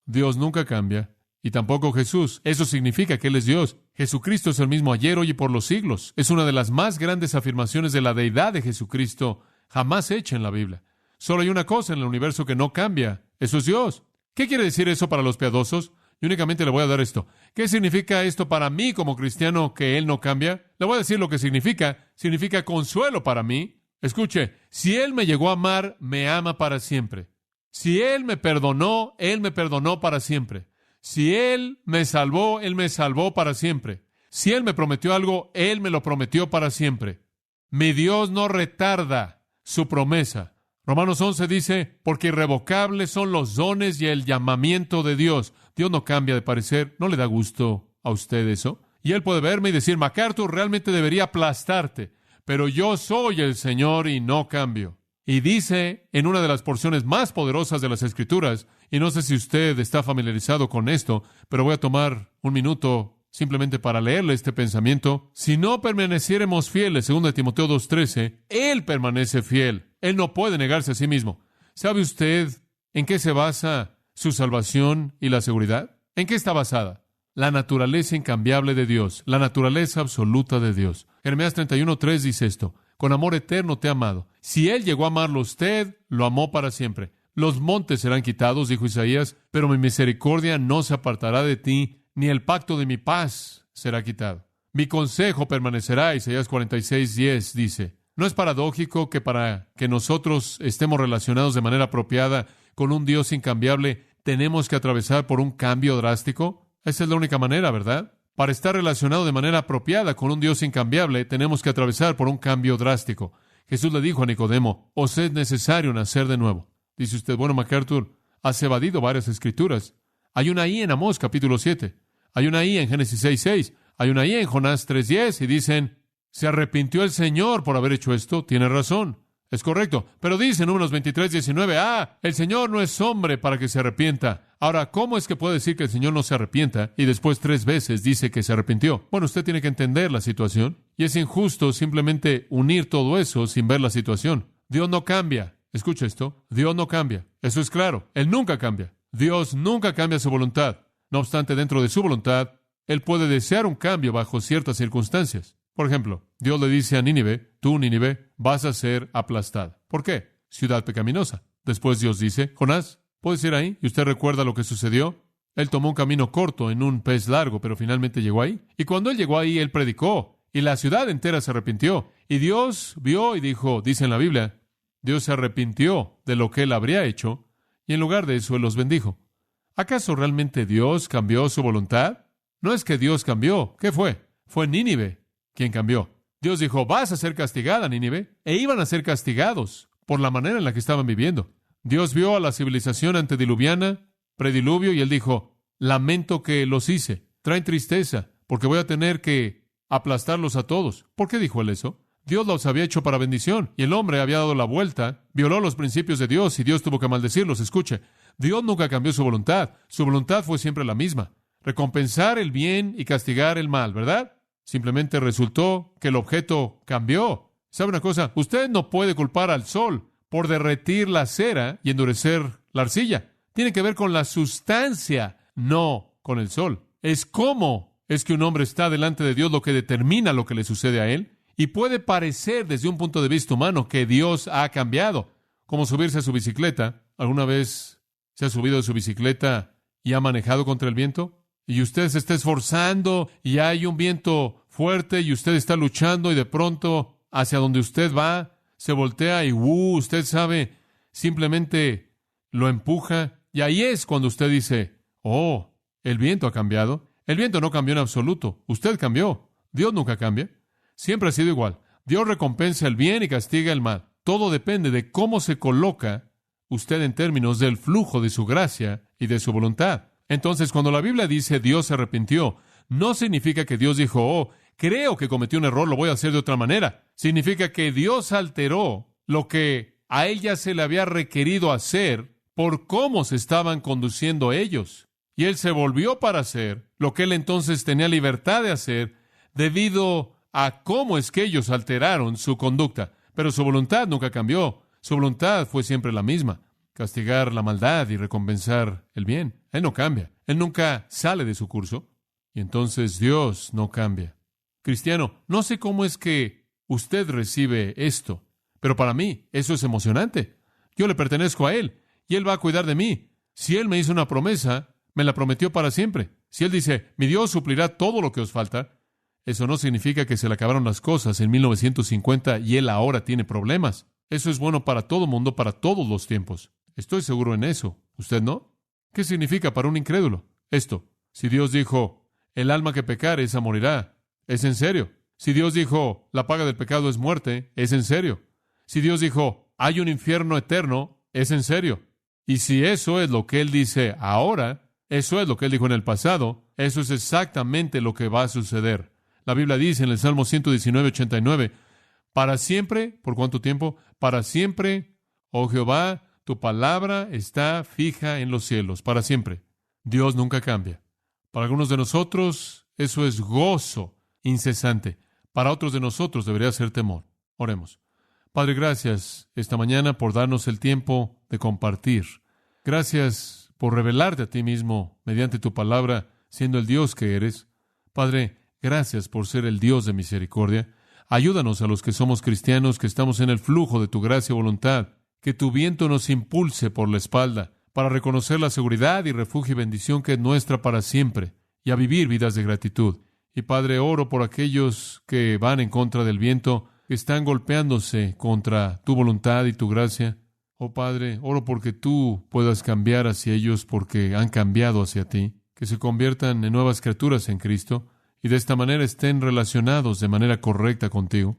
Dios nunca cambia, y tampoco Jesús. Eso significa que Él es Dios. Jesucristo es el mismo ayer, hoy y por los siglos. Es una de las más grandes afirmaciones de la deidad de Jesucristo jamás hecha en la Biblia. Solo hay una cosa en el universo que no cambia. Eso es Dios. ¿Qué quiere decir eso para los piadosos? Y únicamente le voy a dar esto. ¿Qué significa esto para mí como cristiano que Él no cambia? Le voy a decir lo que significa. Significa consuelo para mí. Escuche, si Él me llegó a amar, me ama para siempre. Si Él me perdonó para siempre. Si Él me salvó para siempre. Si Él me prometió algo, Él me lo prometió para siempre. Mi Dios no retarda su promesa. Romanos 11 dice, porque irrevocables son los dones y el llamamiento de Dios. Dios no cambia de parecer. ¿No le da gusto a usted eso? Y Él puede verme y decir, MacArthur, realmente debería aplastarte, pero yo soy el Señor y no cambio. Y dice en una de las porciones más poderosas de las Escrituras, y no sé si usted está familiarizado con esto, pero voy a tomar un minuto simplemente para leerle este pensamiento. Si no permaneciéramos fieles, 2 Timoteo 2:13, Él permanece fiel. Él no puede negarse a sí mismo. ¿Sabe usted en qué se basa su salvación y la seguridad? ¿En qué está basada? La naturaleza incambiable de Dios, la naturaleza absoluta de Dios. Jeremías 31:3 dice esto: con amor eterno te he amado. Si Él llegó a amarlo a usted, lo amó para siempre. Los montes serán quitados, dijo Isaías, pero mi misericordia no se apartará de ti, ni el pacto de mi paz será quitado. Mi consejo permanecerá, Isaías 46:10 dice. ¿No es paradójico que para que nosotros estemos relacionados de manera apropiada con un Dios incambiable, tenemos que atravesar por un cambio drástico? Esa es la única manera, ¿verdad? Para estar relacionado de manera apropiada con un Dios incambiable, tenemos que atravesar por un cambio drástico. Jesús le dijo a Nicodemo: os es necesario nacer de nuevo. Dice usted: bueno, MacArthur, has evadido varias escrituras. Hay una I en Amós capítulo 7. Hay una I en Génesis 6:6. Hay una I en Jonás 3:10 y dicen: ¿se arrepintió el Señor por haber hecho esto? Tiene razón. Es correcto. Pero dice en Números 23:19, el Señor no es hombre para que se arrepienta. Ahora, ¿cómo es que puede decir que el Señor no se arrepienta y después 3 veces dice que se arrepintió? Bueno, usted tiene que entender la situación. Y es injusto simplemente unir todo eso sin ver la situación. Dios no cambia. Escucha esto. Dios no cambia. Eso es claro. Él nunca cambia. Dios nunca cambia su voluntad. No obstante, dentro de su voluntad, Él puede desear un cambio bajo ciertas circunstancias. Por ejemplo, Dios le dice a Nínive: tú, Nínive, vas a ser aplastada. ¿Por qué? Ciudad pecaminosa. Después Dios dice: Jonás, ¿puedes ir ahí? ¿Y usted recuerda lo que sucedió? Él tomó un camino corto en un pez largo, pero finalmente llegó ahí. Y cuando él llegó ahí, él predicó. Y la ciudad entera se arrepintió. Y Dios vio y dijo, dice en la Biblia, Dios se arrepintió de lo que él habría hecho, y en lugar de eso, él los bendijo. ¿Acaso realmente Dios cambió su voluntad? No es que Dios cambió. ¿Qué fue? Fue Nínive quien cambió. Dios dijo: vas a ser castigada, Nínive. E iban a ser castigados por la manera en la que estaban viviendo. Dios vio a la civilización antediluviana, prediluvio, y él dijo: lamento que los hice. Traen tristeza, porque voy a tener que aplastarlos a todos. ¿Por qué dijo él eso? Dios los había hecho para bendición, y el hombre había dado la vuelta, violó los principios de Dios, y Dios tuvo que maldecirlos. Escuche, Dios nunca cambió su voluntad. Su voluntad fue siempre la misma: recompensar el bien y castigar el mal, ¿verdad? Simplemente resultó que el objeto cambió. ¿Sabe una cosa? Usted no puede culpar al sol por derretir la cera y endurecer la arcilla. Tiene que ver con la sustancia, no con el sol. Es cómo es que un hombre está delante de Dios lo que determina lo que le sucede a él. Y puede parecer desde un punto de vista humano que Dios ha cambiado. Como subirse a su bicicleta. ¿Alguna vez se ha subido a su bicicleta y ha manejado contra el viento? Y usted se está esforzando y hay un viento fuerte y usted está luchando y de pronto hacia donde usted va se voltea y usted sabe, simplemente lo empuja. Y ahí es cuando usted dice: el viento ha cambiado. El viento no cambió en absoluto. Usted cambió. Dios nunca cambia. Siempre ha sido igual. Dios recompensa el bien y castiga el mal. Todo depende de cómo se coloca usted en términos del flujo de su gracia y de su voluntad. Entonces, cuando la Biblia dice Dios se arrepintió, no significa que Dios dijo: creo que cometí un error, lo voy a hacer de otra manera. Significa que Dios alteró lo que a él ya se le había requerido hacer por cómo se estaban conduciendo ellos. Y él se volvió para hacer lo que él entonces tenía libertad de hacer debido a cómo es que ellos alteraron su conducta. Pero su voluntad nunca cambió. Su voluntad fue siempre la misma: castigar la maldad y recompensar el bien. Él no cambia. Él nunca sale de su curso. Y entonces Dios no cambia. Cristiano, no sé cómo es que usted recibe esto, pero para mí eso es emocionante. Yo le pertenezco a Él y Él va a cuidar de mí. Si Él me hizo una promesa, me la prometió para siempre. Si Él dice: mi Dios suplirá todo lo que os falta, eso no significa que se le acabaron las cosas en 1950 y Él ahora tiene problemas. Eso es bueno para todo mundo, para todos los tiempos. Estoy seguro en eso. ¿Usted no? ¿Qué significa para un incrédulo esto? Si Dios dijo: el alma que pecare, esa morirá, ¿es en serio? Si Dios dijo: la paga del pecado es muerte, ¿es en serio? Si Dios dijo: hay un infierno eterno, ¿es en serio? Y si eso es lo que Él dice ahora, eso es lo que Él dijo en el pasado, eso es exactamente lo que va a suceder. La Biblia dice en el Salmo 119:89, para siempre, ¿por cuánto tiempo? Para siempre, oh Jehová, tu palabra está fija en los cielos, para siempre. Dios nunca cambia. Para algunos de nosotros, Eso es gozo incesante. Para otros de nosotros debería ser temor. Oremos. Padre, gracias esta mañana por darnos el tiempo de compartir. Gracias por revelarte a ti mismo mediante tu palabra, siendo el Dios que eres. Padre, gracias por ser el Dios de misericordia. Ayúdanos a los que somos cristianos, que estamos en el flujo de tu gracia y voluntad, que tu viento nos impulse por la espalda para reconocer la seguridad y refugio y bendición que es nuestra para siempre y a vivir vidas de gratitud. Y Padre, oro por aquellos que van en contra del viento, que están golpeándose contra tu voluntad y tu gracia. Oh Padre, oro porque tú puedas cambiar hacia ellos porque han cambiado hacia ti, que se conviertan en nuevas criaturas en Cristo y de esta manera estén relacionados de manera correcta contigo.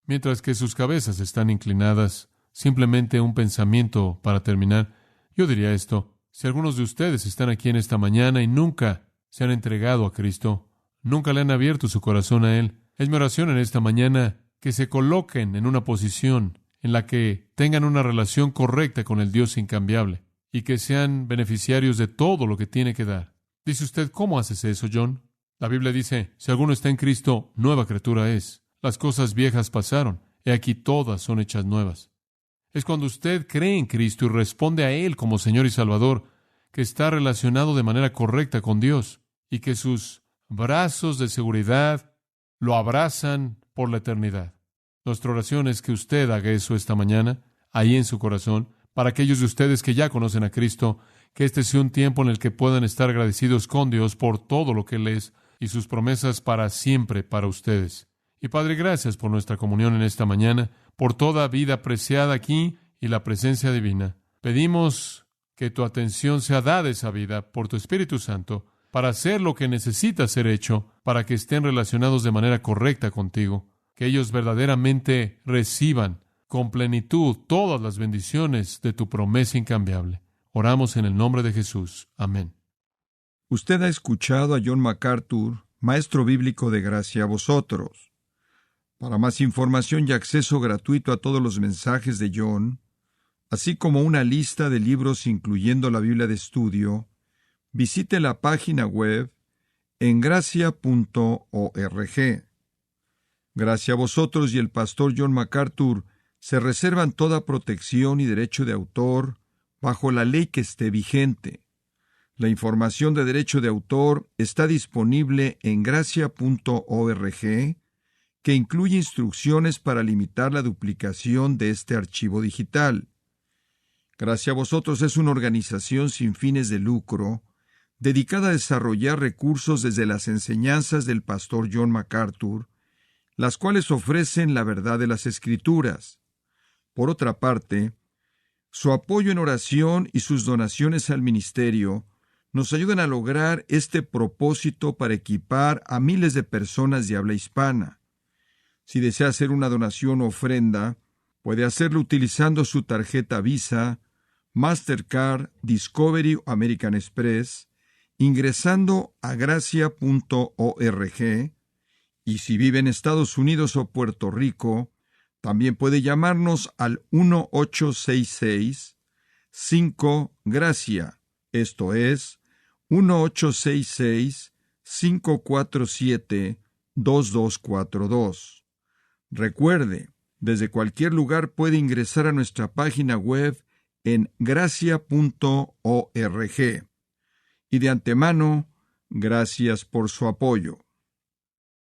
Mientras que sus cabezas están inclinadas, simplemente un pensamiento para terminar, yo diría esto: si algunos de ustedes están aquí en esta mañana y nunca se han entregado a Cristo, nunca le han abierto su corazón a Él, es mi oración en esta mañana que se coloquen en una posición en la que tengan una relación correcta con el Dios incambiable y que sean beneficiarios de todo lo que tiene que dar. Dice usted, ¿cómo haces eso, John? La Biblia dice, si alguno está en Cristo, nueva criatura es. Las cosas viejas pasaron, he aquí todas son hechas nuevas. Es cuando usted cree en Cristo y responde a Él como Señor y Salvador, que está relacionado de manera correcta con Dios y que sus brazos de seguridad lo abrazan por la eternidad. Nuestra oración es que usted haga eso esta mañana, ahí en su corazón, para aquellos de ustedes que ya conocen a Cristo, que este sea un tiempo en el que puedan estar agradecidos con Dios por todo lo que Él es y sus promesas para siempre para ustedes. Y Padre, gracias por nuestra comunión en esta mañana, por toda vida apreciada aquí y la presencia divina. Pedimos que tu atención sea dada a esa vida por tu Espíritu Santo para hacer lo que necesita ser hecho para que estén relacionados de manera correcta contigo, que ellos verdaderamente reciban con plenitud todas las bendiciones de tu promesa incambiable. Oramos en el nombre de Jesús. Amén. Usted ha escuchado a John MacArthur, maestro bíblico de gracia a vosotros. Para más información y acceso gratuito a todos los mensajes de John, así como una lista de libros incluyendo la Biblia de estudio, visite la página web en gracia.org. Gracia a vosotros y el pastor John MacArthur se reservan toda protección y derecho de autor bajo la ley que esté vigente. La información de derecho de autor está disponible en gracia.org, que incluye instrucciones para limitar la duplicación de este archivo digital. Gracia a vosotros es una organización sin fines de lucro, dedicada a desarrollar recursos desde las enseñanzas del pastor John MacArthur, las cuales ofrecen la verdad de las Escrituras. Por otra parte, su apoyo en oración y sus donaciones al ministerio nos ayudan a lograr este propósito para equipar a miles de personas de habla hispana. Si desea hacer una donación o ofrenda, puede hacerlo utilizando su tarjeta Visa, Mastercard, Discovery o American Express, ingresando a gracia.org, y si vive en Estados Unidos o Puerto Rico, también puede llamarnos al 1-866-5-GRACIA, esto es, 1-866-547-2242. Recuerde, desde cualquier lugar puede ingresar a nuestra página web en gracia.org. Y de antemano, gracias por su apoyo.